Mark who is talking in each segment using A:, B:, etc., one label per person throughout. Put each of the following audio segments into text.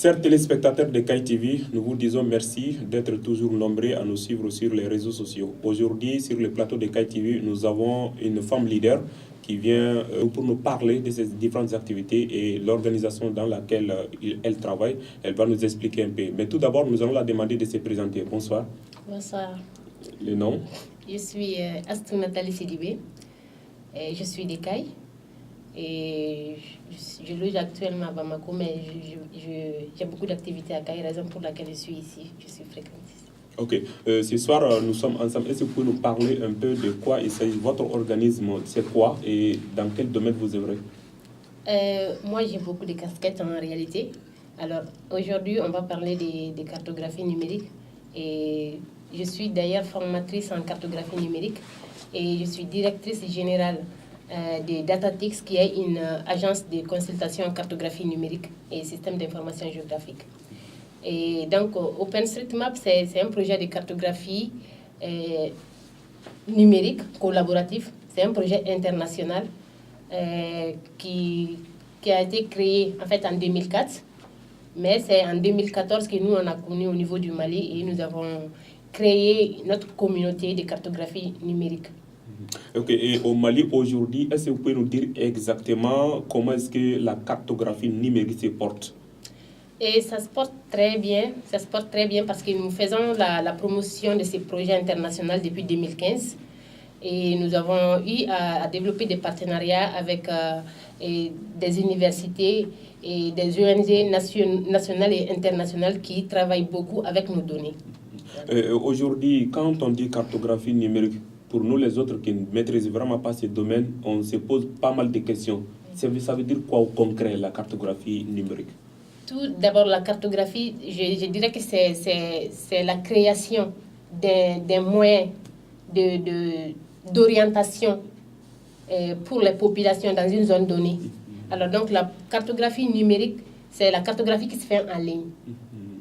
A: Chers téléspectateurs de KAI TV, nous vous disons merci d'être toujours nombreux à nous suivre sur les réseaux sociaux. Aujourd'hui, sur le plateau de KAI TV, nous avons une femme leader qui vient pour nous parler de ces différentes activités et l'organisation dans laquelle elle travaille. Elle va nous expliquer un peu. Mais tout d'abord, nous allons la demander de se présenter. Bonsoir.
B: Bonsoir.
A: Le nom?
B: Je suis Astou Nathalie Sidibé. Je suis de KAI. Et je loge actuellement à Bamako, mais j'ai beaucoup d'activités à KAI, raison pour laquelle je suis ici. Je suis fréquente ici.
A: Ok. Ce soir, nous sommes ensemble. Est-ce que vous pouvez nous parler un peu de quoi il s'agit? Votre organisme, c'est quoi et dans quel domaine vous œuvrez?
B: Moi, j'ai beaucoup de casquettes en réalité. Alors, aujourd'hui, on va parler des cartographies numériques. Et je suis d'ailleurs formatrice en cartographie numérique. Et je suis directrice générale de Datatix, qui est une agence de consultation en cartographie numérique et système d'information géographique. Et donc, OpenStreetMap, c'est un projet de cartographie numérique collaboratif. C'est un projet international qui a été créé en fait en 2004. Mais c'est en 2014 que nous, on a connu au niveau du Mali et nous avons créé notre communauté de cartographie numérique.
A: Ok, et au Mali aujourd'hui, est-ce que vous pouvez nous dire exactement comment est-ce que la cartographie numérique se porte?
B: Et ça se porte très bien, parce que nous faisons la promotion de ces projets internationaux depuis 2015 et nous avons eu à développer des partenariats avec des universités et des ONG nationales et internationales qui travaillent beaucoup avec nos données.
A: Aujourd'hui, quand on dit cartographie numérique, pour nous les autres qui ne maîtrisent vraiment pas ce domaine, on se pose pas mal de questions. Ça veut dire quoi au concret, la cartographie numérique?
B: Tout d'abord, la cartographie, je dirais que c'est la création des moyens d'orientation pour les populations dans une zone donnée. Alors donc, la cartographie numérique, c'est la cartographie qui se fait en ligne.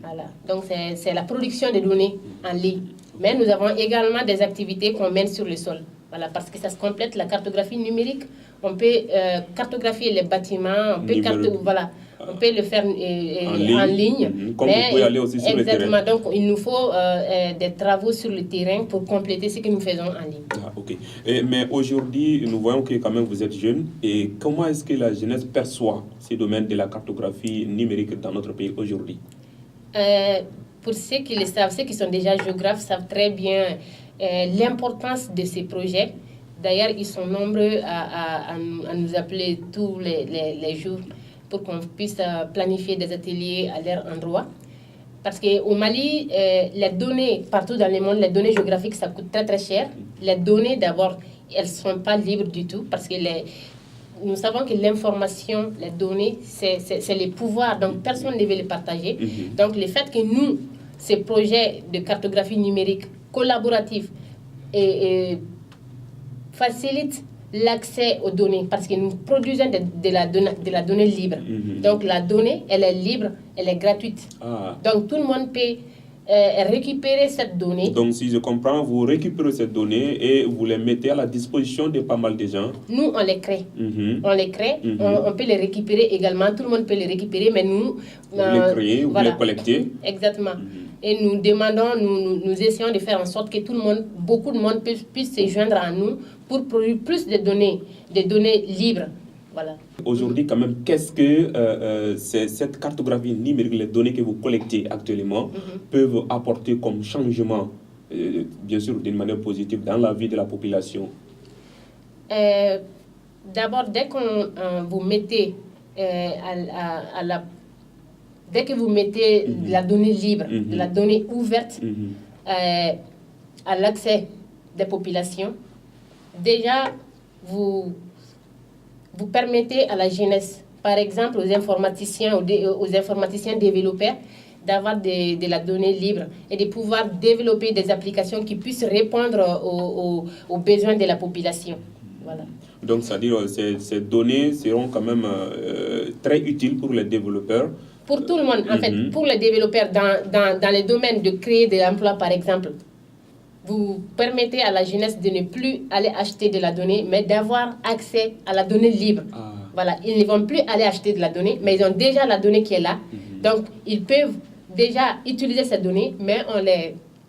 B: Voilà. Donc, c'est la production de données en ligne. Mais nous avons également des activités qu'on mène sur le sol. Voilà, parce que ça se complète, la cartographie numérique. On peut cartographier les bâtiments, on peut le faire en ligne.
A: Comme vous pouvez aller aussi sur le terrain.
B: Exactement, donc il nous faut des travaux sur le terrain pour compléter ce que nous faisons en ligne.
A: Ah, ok. Mais aujourd'hui, nous voyons que quand même vous êtes jeune. Et comment est-ce que la jeunesse perçoit ce domaine de la cartographie numérique dans notre pays aujourd'hui?
B: Pour ceux qui le savent, ceux qui sont déjà géographes savent très bien l'importance de ces projets. D'ailleurs, ils sont nombreux à nous appeler tous les jours pour qu'on puisse planifier des ateliers à leur endroit. Parce qu'au Mali, les données, partout dans le monde, les données géographiques, ça coûte très très cher. Les données, d'abord, elles ne sont pas libres du tout parce que nous savons que l'information, les données, c'est les pouvoirs, donc personne ne veut les partager. Donc le fait que nous, ces projets de cartographie numérique collaboratifs facilitent l'accès aux données, parce que nous produisons de la donnée libre. Donc la donnée, elle est libre, elle est gratuite. Donc tout le monde peut récupérer cette donnée.
A: Donc si je comprends, vous récupérez cette donnée et vous les mettez à la disposition de pas mal de gens.
B: Nous, on les crée. On les crée, on peut les récupérer également, tout le monde peut les récupérer, mais nous...
A: Vous les créez, vous les collectez.
B: Exactement. Et nous demandons, nous essayons de faire en sorte que beaucoup de monde puisse se joindre à nous pour produire plus de données libres. Voilà.
A: Aujourd'hui, quand même, qu'est-ce que cette cartographie numérique, les données que vous collectez actuellement, peuvent apporter comme changement, bien sûr d'une manière positive, dans la vie de la population?
B: D'abord, dès que vous mettez dès que vous mettez de la donnée libre, de la donnée ouverte à l'accès des populations, déjà, vous permettez à la jeunesse, par exemple aux informaticiens développeurs, d'avoir de la donnée libre et de pouvoir développer des applications qui puissent répondre aux besoins de la population. Voilà.
A: Donc, c'est-à-dire ces données seront quand même très utiles pour les développeurs.
B: Pour tout le monde, en fait, pour les développeurs dans les domaines de créer de l'emploi, par exemple. Vous permettez à la jeunesse de ne plus aller acheter de la donnée, mais d'avoir accès à la donnée libre. Voilà, ils ne vont plus aller acheter de la donnée, mais ils ont déjà la donnée qui est là. Donc, ils peuvent déjà utiliser ces données, mais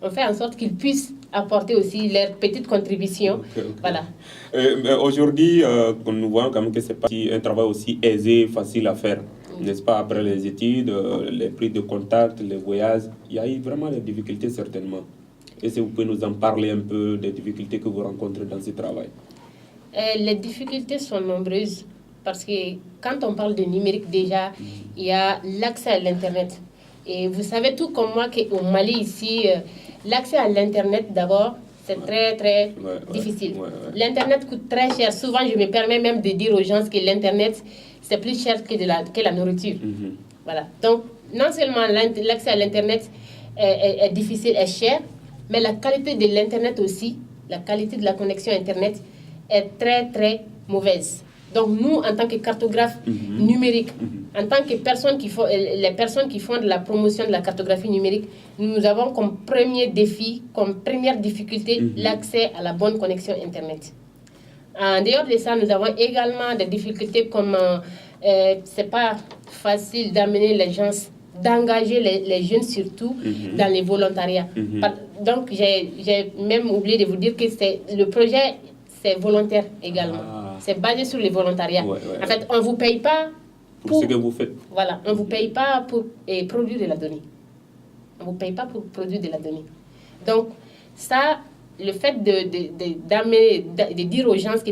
B: on fait en sorte qu'ils puissent apporter aussi leur petite contribution. Voilà.
A: Aujourd'hui, nous voyons quand même que c'est pas un travail aussi aisé, facile à faire. N'est-ce pas, après les études, les prises de contact, les voyages, il y a eu vraiment des difficultés certainement. Et si vous pouvez nous en parler un peu des difficultés que vous rencontrez dans ce travail?
B: Les difficultés sont nombreuses parce que quand on parle de numérique déjà, il y a l'accès à l'Internet. Et vous savez tout comme moi qu'au Mali ici, l'accès à l'Internet d'abord, c'est très difficile. L'Internet coûte très cher. Souvent, je me permets même de dire aux gens que l'Internet, c'est plus cher que la nourriture. Voilà. Donc, non seulement l'accès à l'Internet est difficile, est cher, mais la qualité de l'Internet aussi, la qualité de la connexion Internet est très mauvaise. Donc nous, en tant que cartographes numériques, en tant que les personnes qui font de la promotion de la cartographie numérique, nous avons comme premier défi, comme première difficulté, l'accès à la bonne connexion Internet. En dehors de ça, nous avons également des difficultés comme c'est pas facile d'amener les gens, d'engager les jeunes surtout dans les volontariats. Donc j'ai même oublié de vous dire que le projet c'est volontaire également. C'est basé sur les volontariats. En fait, on ne vous paye pas
A: pour ce que vous faites.
B: Voilà, on ne vous paye pas pour produire de la donnée. On ne vous paye pas pour produire de la donnée. Donc, ça, le fait de dire aux gens que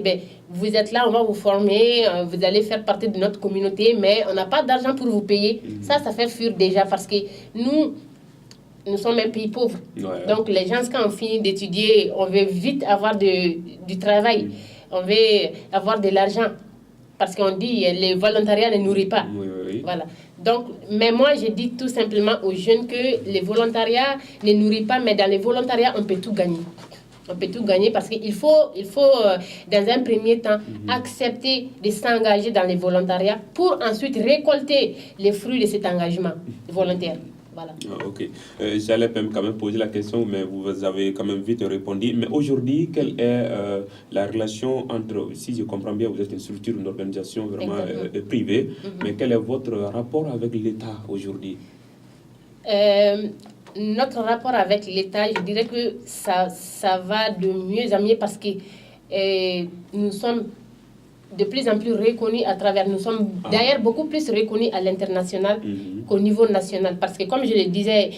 B: vous êtes là, on va vous former, vous allez faire partie de notre communauté, mais on n'a pas d'argent pour vous payer, ça fait fuir déjà parce que nous sommes un pays pauvre. Donc, les gens, quand on finit d'étudier, on veut vite avoir du travail. On veut avoir de l'argent. Parce qu'on dit le volontariat ne nourrit pas. Voilà. Donc, mais moi, je dis tout simplement aux jeunes que le volontariat ne nourrit pas, mais dans le volontariat, on peut tout gagner. On peut tout gagner parce qu'il faut dans un premier temps, accepter de s'engager dans le volontariat pour ensuite récolter les fruits de cet engagement volontaire. Voilà.
A: Ok. J'allais quand même poser la question, mais vous avez quand même vite répondu. Mais aujourd'hui, quelle est la relation entre, si je comprends bien, vous êtes une structure, une organisation vraiment privée, mais quel est votre rapport avec l'État aujourd'hui?
B: Notre rapport avec l'État, je dirais que ça va de mieux en mieux parce que nous sommes de plus en plus reconnus à travers, nous sommes d'ailleurs beaucoup plus reconnus à l'international qu'au niveau national. Parce que comme je le disais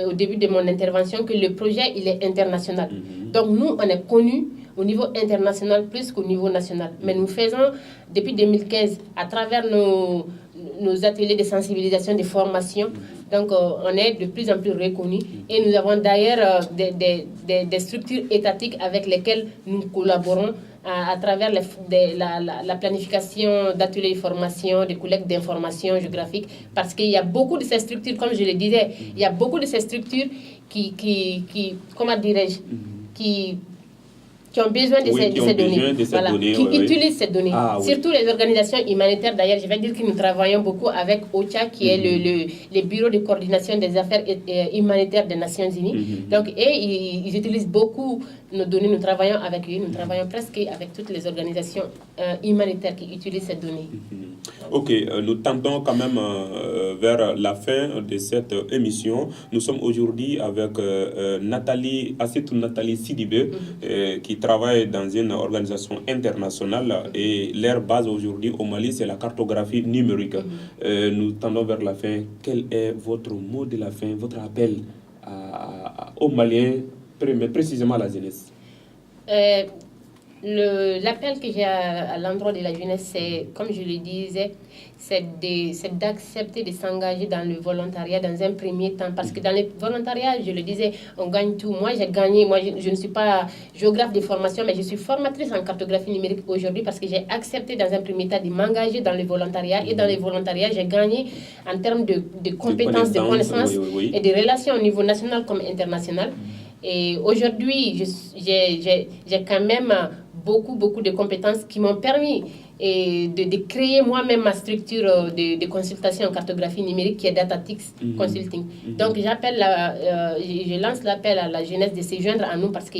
B: au début de mon intervention, que le projet, il est international. Donc nous, on est connus au niveau international plus qu'au niveau national. Mais nous faisons, depuis 2015, à travers nos ateliers de sensibilisation, de formation, donc on est de plus en plus reconnus. Et nous avons d'ailleurs des structures étatiques avec lesquelles nous collaborons à travers la planification d'ateliers de formation, de collecte d'informations géographiques, parce qu'il y a beaucoup de ces structures, comme je le disais, il y a beaucoup de ces structures qui comment dirais-je, qui ont besoin de ces données, qui utilisent ces données. Surtout les organisations humanitaires. D'ailleurs, je vais dire que nous travaillons beaucoup avec OCHA, qui est le Bureau de coordination des affaires humanitaires des Nations Unies. Donc, ils utilisent beaucoup nos données. Nous travaillons avec eux. Nous travaillons presque avec toutes les organisations humanitaires qui utilisent ces données.
A: Ok, nous tendons quand même vers la fin de cette émission. Nous sommes aujourd'hui avec Nathalie Sidibé, qui travaille dans une organisation internationale et leur base aujourd'hui au Mali, c'est la cartographie numérique. Nous tendons vers la fin. Quel est votre mot de la fin, votre appel aux Maliens, mais précisément à la jeunesse?
B: L'appel que j'ai à l'endroit de la jeunesse, c'est, comme je le disais, c'est d'accepter de s'engager dans le volontariat dans un premier temps. Parce que dans le volontariat, je le disais, on gagne tout. Moi, j'ai gagné. Moi, je ne suis pas géographe de formation, mais je suis formatrice en cartographie numérique aujourd'hui parce que j'ai accepté dans un premier temps de m'engager dans le volontariat. Et dans le volontariat, j'ai gagné en termes de compétences, de connaissances et de relations au niveau national comme international. Et aujourd'hui, j'ai quand même beaucoup de compétences qui m'ont permis de créer moi-même ma structure de consultation en cartographie numérique qui est Datatix Consulting. Donc, je lance l'appel à la jeunesse de se joindre à nous parce que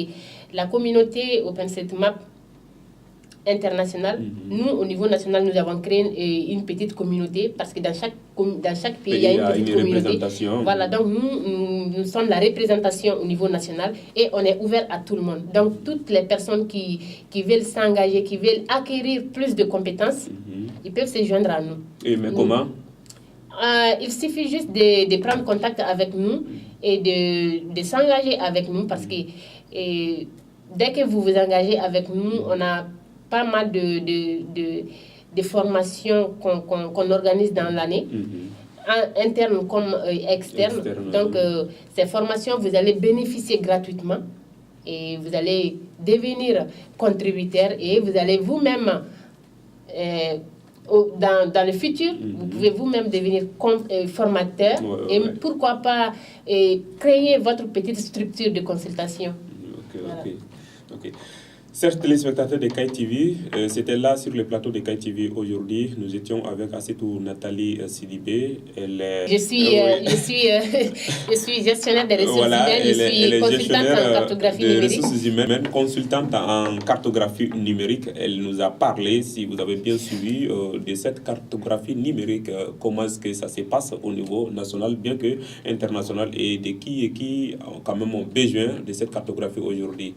B: la communauté OpenStreetMap international. Nous, au niveau national, nous avons créé une petite communauté parce que dans chaque pays, il y a une petite communauté. Voilà, donc nous sommes la représentation au niveau national et on est ouvert à tout le monde. Donc, toutes les personnes qui veulent s'engager, qui veulent acquérir plus de compétences, ils peuvent se joindre à nous.
A: Et mais comment?
B: Il suffit juste de prendre contact avec nous et de s'engager avec nous parce que dès que vous vous engagez avec nous, on a pas mal de formations qu'on organise dans l'année, interne comme externe. Donc, ces formations, vous allez bénéficier gratuitement et vous allez devenir contributeur et vous allez vous-même, dans le futur, vous pouvez vous-même devenir formateur et pourquoi pas créer votre petite structure de consultation.
A: Ok. Chers téléspectateurs de Kai TV, c'était là sur le plateau de Kai TV aujourd'hui. Nous étions avec Assetou Nathalie Sidibé.
B: Je suis gestionnaire des ressources humaines, je suis consultante en cartographie numérique.
A: Ressources humaines, consultante en cartographie numérique. Elle nous a parlé, si vous avez bien suivi, de cette cartographie numérique, comment est-ce que ça se passe au niveau national, bien que international, et de qui quand même ont besoin de cette cartographie aujourd'hui.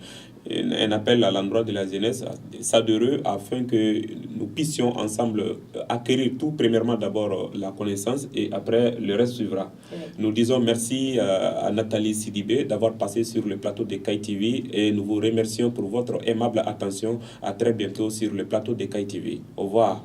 A: Un appel à l'endroit de la jeunesse, s'adhérer afin que nous puissions ensemble acquérir tout, premièrement d'abord la connaissance et après le reste suivra. Nous disons merci à Nathalie Sidibé d'avoir passé sur le plateau de Kai TV et nous vous remercions pour votre aimable attention. À très bientôt sur le plateau de Kai TV. Au revoir.